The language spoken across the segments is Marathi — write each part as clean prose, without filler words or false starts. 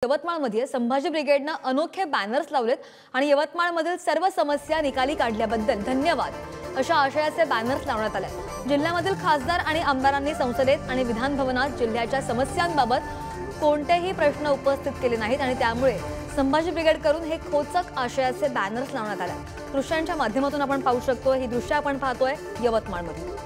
यवतमाळमध्ये संभाजी ब्रिगेडने अनोखे बॅनर्स लावलेत आणि यवतमाळमधील सर्व समस्या निकाली काढल्याबद्दल धन्यवाद अशा आशयाचे बॅनर्स लावण्यात आले। जिल्ह्यामधील खासदार आणि आमदारांनी संसदेत आणि विधान भवनात जिल्ह्याच्या समस्यांबाबत कोणतेही प्रश्न उपस्थित केले नाहीत आणि त्यामुळे संभाजी ब्रिगेड करून हे खोचक आशयाचे बॅनर्स लावण्यात आले। दृश्यांच्या माध्यमातून आपण पाहू शकतो, ही दृश्य आपण पाहतोय यवतमाळमध्ये।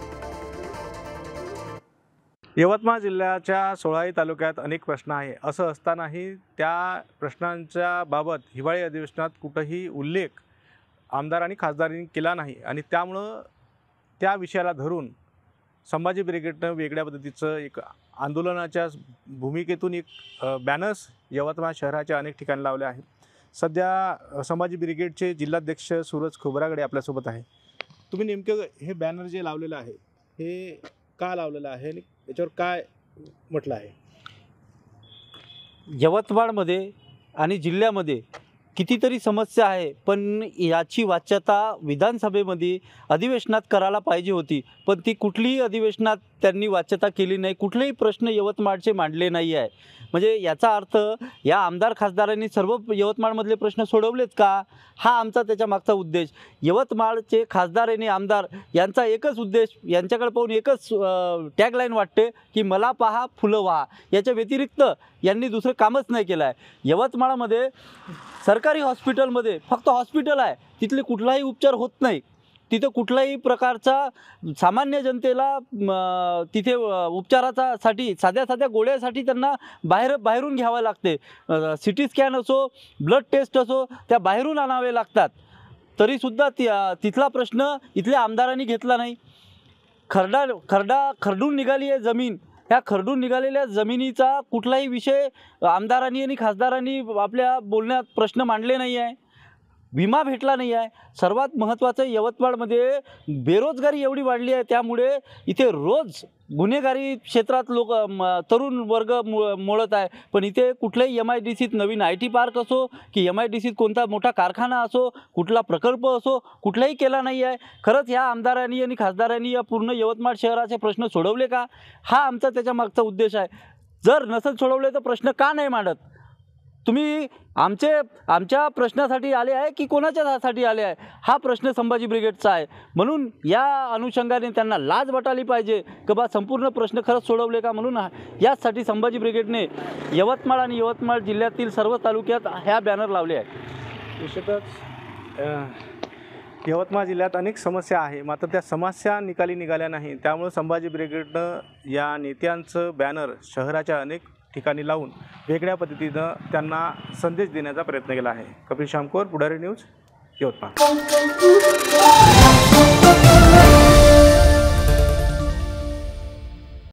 यवतमाळ जिल्ह्याच्या 16 तालुक्यात अनेक प्रश्न आहे, असं असतानाही त्या प्रश्नांच्या बाबत हिवाळी अधिवेशनात कुठेही उल्लेख आमदार आणि खासदारांनी केला नाही आणि त्यामुळे त्या विषयाला धरून संभाजी ब्रिगेडने वेगळ्या पद्धतीचं एक आंदोलनाच्या भूमिकेतून एक बॅनर्स यवतमाळ शहराच्या अनेक ठिकाणी लावले आहेत। सध्या संभाजी ब्रिगेडचे जिल्हाध्यक्ष सूरज खोब्रागडे आपल्यासोबत आहे। तुम्ही नेमके हे बॅनर जे लावलेलं आहे हे का लावलेलं आहे आणि याच्यावर काय म्हटलं आहे? यवतमाळमध्ये आणि जिल्ह्यामध्ये कितीतरी समस्या आहे, पण याची वाच्यता विधानसभेमध्ये अधिवेशनात करायला पाहिजे होती, पण ती कुठलीही अधिवेशनात त्यांनी वाच्यता केली नाही। कुठलेही प्रश्न यवतमाळचे मांडले नाही आहे। म्हणजे याचा अर्थ या आमदार खासदारांनी सर्व यवतमाळमधले प्रश्न सोडवलेत का? हा आमचा त्याच्या मागचा उद्देश। यवतमाळचे खासदार आणि आमदार यांचा एकच उद्देश, यांच्याकडे पाहून एकच टॅगलाईन वाटते की मला पहा फुलं वाहा, याच्या व्यतिरिक्त यांनी दुसरं कामच नाही केलं आहे। यवतमाळमध्ये सरकारी हॉस्पिटलमध्ये फक्त हॉस्पिटल आहे, तिथले कुठलाही उपचार होत नाही। तिथे कुठल्याही प्रकारचा सामान्य जनतेला तिथे उपचारासाठी साध्या गोळ्यासाठी त्यांना बाहेरून घ्यावं लागते। सिटी स्कॅन असो, ब्लड टेस्ट असो, त्या बाहेरून आणावे लागतात। तरीसुद्धा तिथला प्रश्न इथल्या आमदारांनी घेतला नाही। खरडून निघाली आहे जमीन, ह्या खरडून निघालेल्या जमिनीचा कुठलाही विषय आमदारांनी आणि खासदारांनी आपल्या बोलण्यात प्रश्न मांडले नाही आहे। विमा भेटला नाही आहे। सर्वात महत्त्वाचं यवतमाळमध्ये बेरोजगारी एवढी वाढली आहे, त्यामुळे इथे रोज गुन्हेगारी क्षेत्रात तरुण वर्ग मोळत आहे। पण इथे कुठल्याही MIDCत नवीन IT पार्क असो की MIDCत कोणता मोठा कारखाना असो, कुठला प्रकल्प असो, कुठलाही केला नाही आहे। खरंच ह्या आमदारांनी आणि खासदारांनी या पूर्ण यवतमाळ शहराचे प्रश्न सोडवले का? हा आमचा त्याच्या मागचा उद्देश आहे। जर नसेल सोडवले तर प्रश्न का नाही मांडत? तुम्ही आमच्या प्रश्नासाठी आले आहे की कोणाच्यासाठी आले आहे? हा प्रश्न संभाजी ब्रिगेडचा आहे। म्हणून या अनुषंगाने त्यांना लाज वाटायला पाहिजे की बा संपूर्ण प्रश्न खरंच सोडवले का। म्हणून यासाठी संभाजी ब्रिगेडने यवतमाळ आणि यवतमाळ जिल्ह्यातील सर्व तालुक्यात ह्या बॅनर लावले आहे। निश्चितच यवतमाळ जिल्ह्यात अनेक समस्या आहे, मात्र त्या समस्या निघाल्या नाही। त्यामुळे संभाजी ब्रिगेडनं या नेत्यांचं बॅनर शहराच्या अनेक ठिकाणी लावून वेगळ्या पद्धतीनं त्यांना संदेश देण्याचा प्रयत्न केला आहे। कपिल शामकोर, पुढारी न्यूज, यवतमाळ।